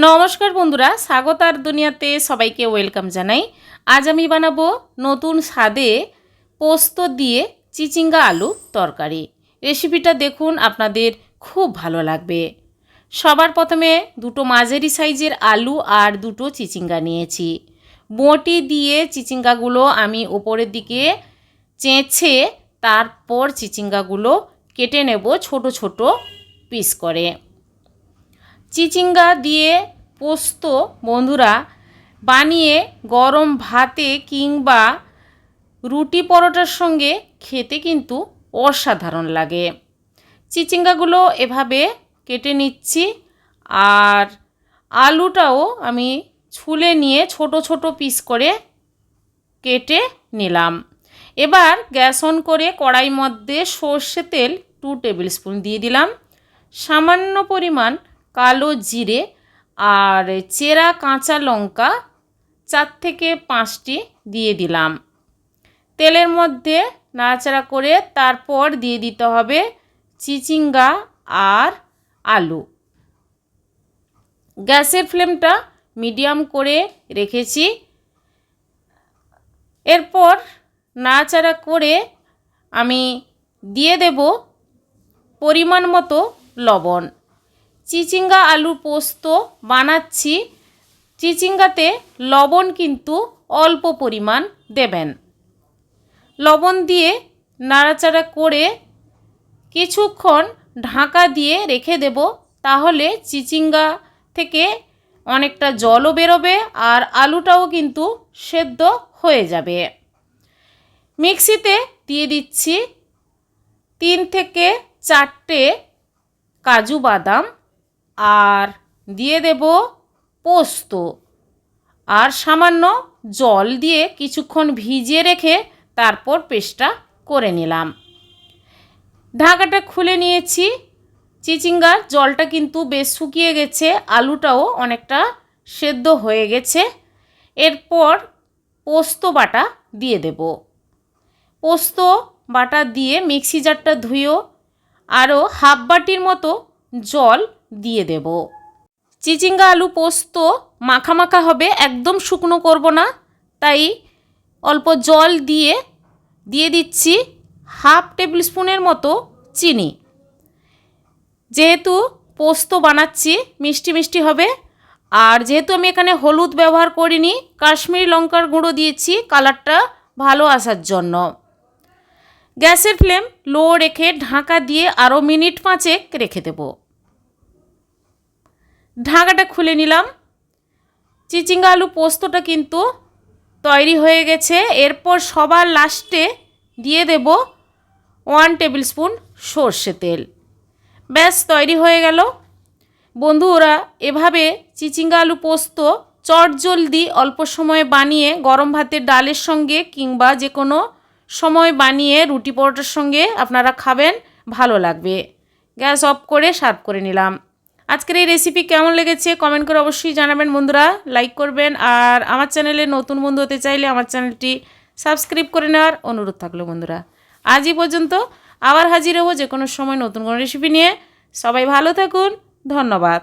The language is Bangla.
নমস্কার বন্ধুরা, স্বাগত আর দুনিয়াতে সবাইকে ওয়েলকাম জানাই। আজ আমি বানাবো নতুন স্বাদে পোস্ত দিয়ে চিচিঙ্গা আলু তরকারি। রেসিপিটা দেখুন, আপনাদের খুব ভালো লাগবে। সবার প্রথমে দুটো মাঝারি সাইজের আলু আর দুটো চিচিঙ্গা নিয়েছি। বঁটি দিয়ে চিচিঙ্গাগুলো আমি ওপরের দিকে চেঁচে তারপর চিচিঙ্গাগুলো কেটে নেব ছোট ছোট পিস করে। চিচিঙ্গা দিয়ে পোস্ত বন্ধুরা বানিয়ে গরম ভাতে কিংবা রুটি পরোটার সঙ্গে খেতে কিন্তু অসাধারণ লাগে। চিচিঙ্গাগুলো এভাবে কেটে নিচ্ছি আর আলুটাও আমি ছুলে নিয়ে ছোট ছোট পিস করে কেটে নিলাম। এবার গ্যাস অন করে কড়াই মধ্যে সর্ষে তেল 2 টেবিল স্পুন দিয়ে দিলাম, সামান্য পরিমাণ কালো জিরে আর চেরা কাঁচা লঙ্কা 4 থেকে 5টি দিয়ে দিলাম। তেলের মধ্যে নাড়াচাড়া করে তারপর দিয়ে দিতে হবে চিচিঙ্গা আর আলু। গ্যাসের ফ্লেমটা মিডিয়াম করে রেখেছি। এরপর নাড়াচাড়া করে আমি দিয়ে দেব পরিমাণ মতো লবণ। চিচিঙ্গা আলু পোস্ত বানাচ্ছি, চিচিঙ্গাতে লবণ কিন্তু অল্প পরিমাণ দেবেন। লবণ দিয়ে নাড়াচাড়া করে কিছুক্ষণ ঢাকা দিয়ে রেখে দেব, তাহলে চিচিঙ্গা থেকে অনেকটা জলও বেরোবে আর আলুটাও কিন্তু সেদ্ধ হয়ে যাবে। মিক্সিতে দিয়ে দিচ্ছি 3 থেকে 4টে কাজু বাদাম আর দিয়ে দেব পোস্ত আর সামান্য জল দিয়ে কিছুক্ষণ ভিজিয়ে রেখে তারপর পেস্টটা করে নিলাম। ঢাকাটা খুলে নিয়েছি। চিচিঙ্গার জলটা কিন্তু বেশ শুকিয়ে গেছে, আলুটাও অনেকটা সেদ্ধ হয়ে গেছে। এরপর পোস্ত বাটা দিয়ে দেব। পোস্ত বাটা দিয়ে মিক্সি জারটা ধুয়েও আরও হাফ বাটির মতো জল দিয়ে দেব। চিচিঙ্গা আলু পোস্ত মাখা মাখা হবে, একদম শুকনো করব না, তাই অল্প জল দিয়ে দিচ্ছি হাফ টেবিল স্পুনের মতো চিনি। যেহেতু পোস্ত বানাচ্ছি মিষ্টি মিষ্টি হবে, আর যেহেতু আমি এখানে হলুদ ব্যবহার করিনি, কাশ্মীরি লঙ্কার গুঁড়ো দিয়েছি কালারটা ভালো আসার জন্য। গ্যাসের ফ্লেম লো রেখে ঢাকা দিয়ে আরও মিনিট 5 রেখে দেব। ঢাকাটা খুলে নিলাম। চিচিঙ্গা আলু পোস্তটা কিন্তু তৈরি হয়ে গেছে। এরপর সবার লাস্টে দিয়ে দেব 1 টেবিল স্পুন সর্ষে তেল। ব্যাস তৈরি হয়ে গেল। বন্ধুরা এভাবে চিচিঙ্গা আলু পোস্ত চটজলদি অল্প সময়ে বানিয়ে গরম ভাতের ডালের সঙ্গে কিংবা যে কোনো সময় বানিয়ে রুটি পরোটার সঙ্গে আপনারা খাবেন, ভালো লাগবে। গ্যাস অফ করে সার্ভ করে নিলাম। আজকের এই রেসিপি কেমন লেগেছে কমেন্ট করে অবশ্যই জানাবেন বন্ধুরা, লাইক করবেন আর আমার চ্যানেলে নতুন বন্ধু হতে চাইলে আমার চ্যানেলটি সাবস্ক্রাইব করে নেওয়ার অনুরোধ থাকলো বন্ধুরা। আজই পর্যন্ত, আবার হাজির হব যে কোনো সময় নতুন কোনো রেসিপি নিয়ে। সবাই ভালো থাকুন, ধন্যবাদ।